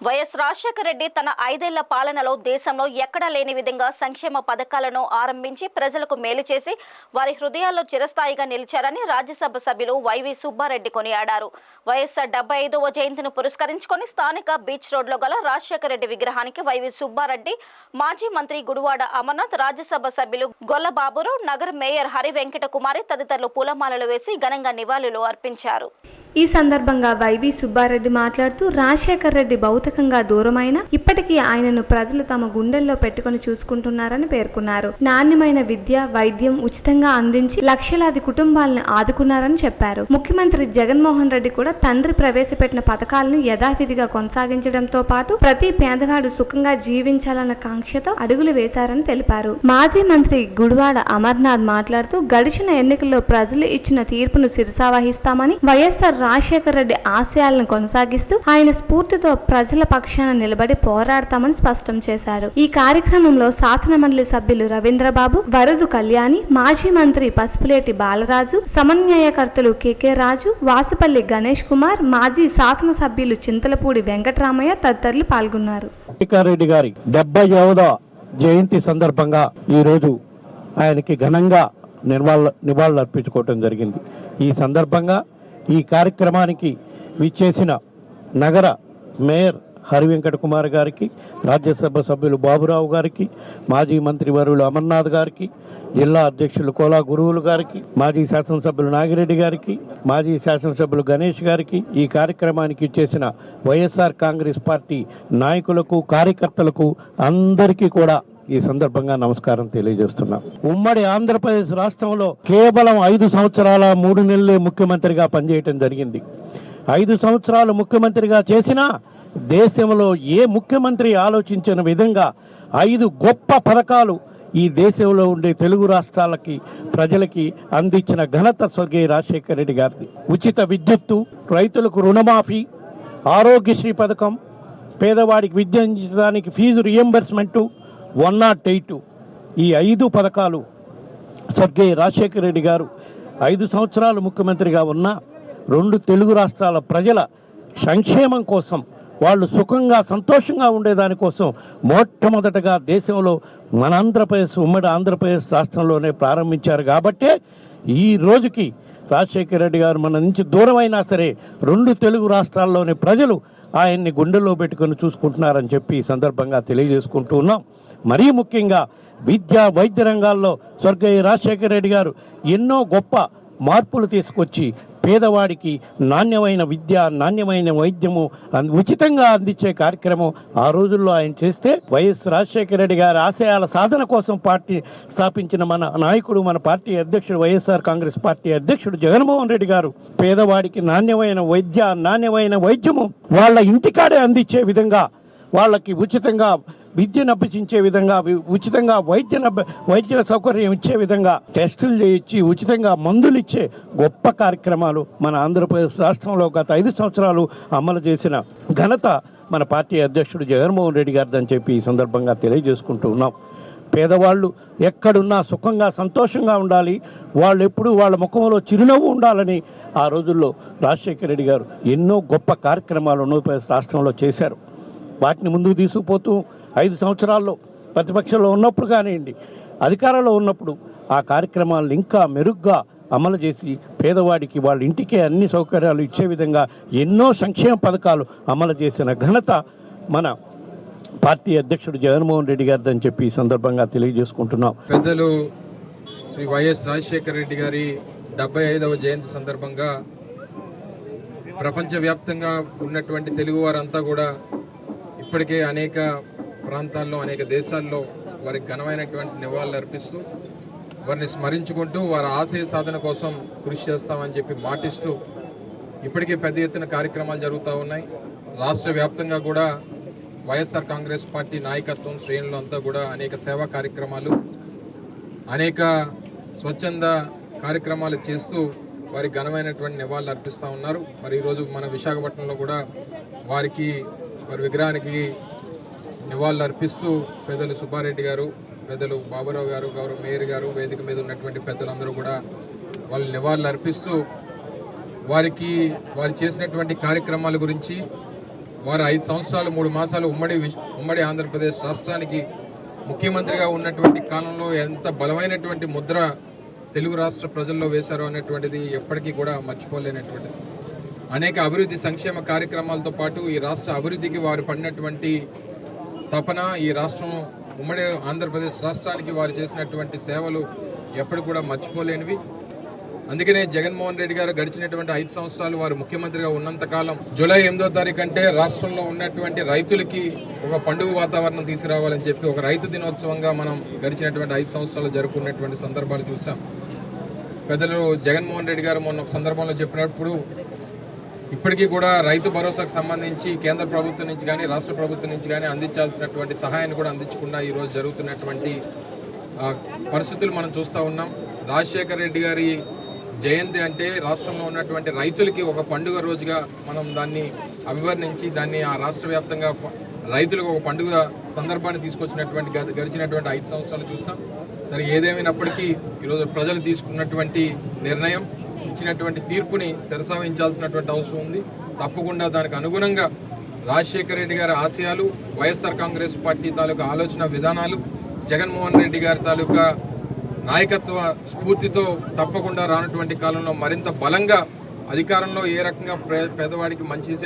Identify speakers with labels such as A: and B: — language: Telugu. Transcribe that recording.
A: వైఎస్ రాజశేఖర రెడ్డి తన 5 ఏళ్ల పాలనలో దేశంలో ఎక్కడా లేని విధంగా సంక్షేమ పథకాలను ఆరంభించి ప్రజలకు మేలు చేసి వారి హృదయాల్లో చిరస్థాయిగా నిలిచారని రాజ్యసభ సభ్యులు వైవి సుబ్బారెడ్డి కొనియాడారు. వైఎస్ఆర్ 75వ జయంతిని పురస్కరించుకొని స్థానిక బీచ్ రోడ్లో గల రాజశేఖర రెడ్డి విగ్రహానికి వైవి సుబ్బారెడ్డి, మాజీ మంత్రి గుడివాడ అమర్నాథ్, రాజ్యసభ సభ్యులు గొల్లబాబురావు, నగర మేయర్ హరి వెంకట కుమారి తదితరులు పూలమాలలు వేసి ఘనంగా నివాళులు అర్పించారు.
B: ఈ సందర్భంగా వైవి సుబ్బారెడ్డి మాట్లాడుతూ రాజశేఖర రెడ్డి భౌతికంగా దూరమైన ఇప్పటికీ ఆయనను ప్రజలు తమ గుండెల్లో పెట్టుకుని చూసుకుంటున్నారని పేర్కొన్నారు. నాణ్యమైన విద్య, వైద్యం ఉచితంగా అందించి లక్షలాది కుటుంబాలను ఆదుకున్నారని చెప్పారు. ముఖ్యమంత్రి జగన్మోహన్ రెడ్డి కూడా తండ్రి ప్రవేశపెట్టిన పథకాలను యథావిధిగా కొనసాగించడంతో పాటు ప్రతి పేదవాడు సుఖంగా జీవించాలన్న కాంక్షతో అడుగులు వేశారని తెలిపారు. మాజీ మంత్రి గుడివాడ అమర్నాథ్ మాట్లాడుతూ గడిచిన ఎన్నికల్లో ప్రజలు ఇచ్చిన తీర్పును శిరసావహిస్తామని, వైఎస్ఆర్ రాజశేఖర రెడ్డి ఆశయాలను కొనసాగిస్తూ ఆయన స్ఫూర్తితో ప్రజల పక్షాన నిలబడి పోరాడతామని స్పష్టం చేశారు. ఈ కార్యక్రమంలో శాసన మండలి సభ్యులు రవీంద్రబాబు, వరుదు కళ్యాణి, మాజీ మంత్రి పసుపులేటి బాలరాజు, సమన్వయకర్తలు కెకే రాజు, వాసుపల్లి గణేష్ కుమార్, మాజీ శాసన సభ్యులు చింతలపూడి వెంకటరామయ్య తదితరులు పాల్గొన్నారు.
C: రెడ్డి గారి 75వ జయంతి సందర్భంగా ఈరోజు ఆయనకి ఘనంగా నివాళులు అర్పించుకోవటం జరిగింది. ఈ సందర్భంగా ఈ కార్యక్రమానికి విచ్చేసిన నగర మేయర్ హరి వెంకట కుమార్ గారికి, రాజ్యసభ సభ్యులు బాబురావు గారికి, మాజీ మంత్రి వర్యులు అమర్నాథ్ గారికి, జిల్లా అధ్యక్షులు కోలా గురువులు గారికి, మాజీ శాసనసభ్యులు నాగిరెడ్డి గారికి, మాజీ శాసనసభ్యులు గణేష్ గారికి, ఈ కార్యక్రమానికి ఇచ్చేసిన వైఎస్ఆర్ కాంగ్రెస్ పార్టీ నాయకులకు, కార్యకర్తలకు అందరికీ కూడా ఈ సందర్భంగా నమస్కారం తెలియజేస్తున్నాం. ఉమ్మడి ఆంధ్రప్రదేశ్ రాష్ట్రంలో కేవలం 5 సంవత్సరాల 3 నెలలే ముఖ్యమంత్రిగా పనిచేయటం జరిగింది. 5 సంవత్సరాలు ముఖ్యమంత్రిగా చేసినా దేశంలో ఏ ముఖ్యమంత్రి ఆలోచించిన విధంగా 5 గొప్ప పథకాలు ఈ దేశంలో ఉండే తెలుగు రాష్ట్రాలకి, ప్రజలకి అందించిన ఘనత స్వర్గీయ రాజశేఖర రెడ్డి గారిది. ఉచిత విద్యుత్తు, రైతులకు రుణమాఫీ, ఆరోగ్యశ్రీ పథకం, పేదవాడికి విద్య అందించడానికి ఫీజు రియంబర్స్మెంటు, 108 ఈ 5 పథకాలు స్వర్గీయ రాజశేఖర రెడ్డి గారు 5 సంవత్సరాలు ముఖ్యమంత్రిగా ఉన్న 2 తెలుగు రాష్ట్రాల ప్రజల సంక్షేమం కోసం, వాళ్ళు సుఖంగా సంతోషంగా ఉండేదానికోసం మొట్టమొదటగా దేశంలో మన ఆంధ్రప్రదేశ్, ఉమ్మడి ఆంధ్రప్రదేశ్ రాష్ట్రంలోనే ప్రారంభించారు. కాబట్టే ఈ రోజుకి రాజశేఖర రెడ్డి గారు మన నుంచి దూరమైనా సరే 2 తెలుగు రాష్ట్రాల్లోని ప్రజలు ఆయన్ని గుండెల్లో పెట్టుకొని చూసుకుంటున్నారని చెప్పి ఈ సందర్భంగా తెలియజేసుకుంటూ ఉన్నాం. మరీ ముఖ్యంగా విద్య, వైద్య రంగాల్లో స్వర్గీయ రాజశేఖర రెడ్డి గారు ఎన్నో గొప్ప మార్పులు తీసుకొచ్చి పేదవాడికి నాణ్యమైన విద్య, నాణ్యమైన వైద్యము ఉచితంగా అందించే కార్యక్రమం ఆ రోజుల్లో ఆయన చేస్తే, వైఎస్ రాజశేఖర రెడ్డి గారి ఆశయాల సాధన కోసం పార్టీ స్థాపించిన మన నాయకుడు, మన పార్టీ అధ్యక్షుడు, వైఎస్ఆర్ కాంగ్రెస్ పార్టీ అధ్యక్షుడు జగన్మోహన్ రెడ్డి గారు పేదవాడికి నాణ్యమైన విద్య, నాణ్యమైన వైద్యము వాళ్ళ ఇంటికాడే అందించే విధంగా, వాళ్ళకి ఉచితంగా విద్యను అభ్యసించే విధంగా, ఉచితంగా వైద్య సౌకర్యం ఇచ్చే విధంగా, టెస్టులు చేయించి ఉచితంగా మందులు ఇచ్చే గొప్ప కార్యక్రమాలు మన ఆంధ్రప్రదేశ్ రాష్ట్రంలో గత 5 సంవత్సరాలు అమలు చేసిన ఘనత మన పార్టీ అధ్యక్షుడు జగన్మోహన్ రెడ్డి గారిదని చెప్పి ఈ సందర్భంగా తెలియజేసుకుంటూ ఉన్నాం. పేదవాళ్ళు ఎక్కడున్నా సుఖంగా సంతోషంగా ఉండాలి, వాళ్ళు ఎప్పుడూ వాళ్ళ ముఖంలో చిరునవ్వు ఉండాలని ఆ రోజుల్లో రాజశేఖర రెడ్డి గారు ఎన్నో గొప్ప కార్యక్రమాలు ఆంధ్రప్రదేశ్ రాష్ట్రంలో చేశారు. వాటిని ముందుకు తీసుకుపోతూ 5 సంవత్సరాల్లో ప్రతిపక్షంలో ఉన్నప్పుడు కానివ్వండి, అధికారంలో ఉన్నప్పుడు ఆ కార్యక్రమాలను ఇంకా మెరుగ్గా అమలు చేసి పేదవాడికి వాళ్ళ ఇంటికే అన్ని సౌకర్యాలు ఇచ్చే విధంగా ఎన్నో సంక్షేమ పథకాలు అమలు చేసిన ఘనత మన పార్టీ అధ్యక్షుడు జగన్మోహన్ రెడ్డి గారిదని చెప్పి ఈ సందర్భంగా తెలియజేసుకుంటున్నాం.
D: పెద్దలు శ్రీ వైఎస్ రాజశేఖర రెడ్డి గారి 75వ జయంతి సందర్భంగా ప్రపంచవ్యాప్తంగా ఉన్నటువంటి తెలుగు వారంతా కూడా ఇప్పటికే అనేక ప్రాంతాల్లో, అనేక దేశాల్లో వారికి ఘనమైనటువంటి నివాళులు అర్పిస్తూ, వారిని స్మరించుకుంటూ వారి ఆశయ సాధన కోసం కృషి చేస్తామని చెప్పి మాటిస్తూ ఇప్పటికే పెద్ద ఎత్తున కార్యక్రమాలు జరుగుతూ ఉన్నాయి. రాష్ట్ర వ్యాప్తంగా కూడా వైఎస్ఆర్ కాంగ్రెస్ పార్టీ నాయకత్వం శ్రేణులు అంతా కూడా అనేక సేవా కార్యక్రమాలు, అనేక స్వచ్ఛంద కార్యక్రమాలు చేస్తూ వారికి ఘనమైనటువంటి నివాళులు అర్పిస్తూ ఉన్నారు. మరి ఈరోజు మన విశాఖపట్నంలో కూడా వారి విగ్రహానికి నివాళులు అర్పిస్తూ పెద్దలు సుబ్బారెడ్డి గారు, పెద్దలు బాబురావు గారు, గౌరవ మేయర్ గారు, వేదిక మీద ఉన్నటువంటి పెద్దలందరూ కూడా వాళ్ళు నివాళులు అర్పిస్తూ వారు చేసినటువంటి కార్యక్రమాల గురించి, వారు 5 సంవత్సరాలు 3 మాసాలు ఉమ్మడి ఆంధ్రప్రదేశ్ రాష్ట్రానికి ముఖ్యమంత్రిగా ఉన్నటువంటి కాలంలో ఎంత బలమైనటువంటి ముద్ర తెలుగు రాష్ట్ర ప్రజల్లో వేశారో అనేటువంటిది ఎప్పటికీ కూడా మర్చిపోలేనటువంటిది. అనేక అభివృద్ధి సంక్షేమ కార్యక్రమాలతో పాటు ఈ రాష్ట్ర అభివృద్ధికి వారు పడినటువంటి తపన, ఈ రాష్ట్రం ఉమ్మడి ఆంధ్రప్రదేశ్ రాష్ట్రానికి వారు చేసినటువంటి సేవలు ఎప్పటికి కూడా మర్చిపోలేనివి. అందుకనే జగన్మోహన్ రెడ్డి గారు గడిచినటువంటి 5 సంవత్సరాలు వారు ముఖ్యమంత్రిగా ఉన్నంతకాలం జూలై 8వ తారీఖు అంటే రాష్ట్రంలో ఉన్నటువంటి రైతులకి ఒక పండుగ వాతావరణం తీసుకురావాలని చెప్పి ఒక రైతు దినోత్సవంగా మనం గడిచినటువంటి 5 సంవత్సరాలు జరుపుకున్నటువంటి సందర్భాలు చూసాం. పెద్దలు జగన్మోహన్ రెడ్డి గారు మొన్న ఒక సందర్భంలో చెప్పినప్పుడు ఇప్పటికీ కూడా రైతు భరోసాకు సంబంధించి కేంద్ర ప్రభుత్వం నుంచి కానీ రాష్ట్ర ప్రభుత్వం నుంచి కానీ అందించాల్సినటువంటి సహాయాన్ని కూడా అందించకుండా ఈరోజు జరుగుతున్నటువంటి పరిస్థితులు మనం చూస్తూ ఉన్నాం. రాజశేఖర రెడ్డి గారి జయంతి అంటే రాష్ట్రంలో ఉన్నటువంటి రైతులకి ఒక పండుగ రోజుగా మనం దాన్ని అభివర్ణించి దాన్ని ఆ రాష్ట్ర వ్యాప్తంగా రైతులకు ఒక పండుగ సందర్భాన్ని తీసుకొచ్చినటువంటి గడిచినటువంటి 5 సంవత్సరాలు చూస్తాం. సరే, ఏదేమైనప్పటికీ ఈరోజు ప్రజలు తీసుకున్నటువంటి నిర్ణయం, ఇచ్చినటువంటి తీర్పుని శిరసావహించాల్సినటువంటి అవసరం ఉంది. తప్పకుండా దానికి అనుగుణంగా రాజశేఖర రెడ్డి గారి ఆశయాలు, వైఎస్ఆర్ కాంగ్రెస్ పార్టీ తాలూకా ఆలోచన విధానాలు, జగన్మోహన్ రెడ్డి గారి తాలూకా నాయకత్వ స్ఫూర్తితో తప్పకుండా రానటువంటి కాలంలో మరింత బలంగా అధికారంలో ఏ రకంగా పేదవాడికి మంచి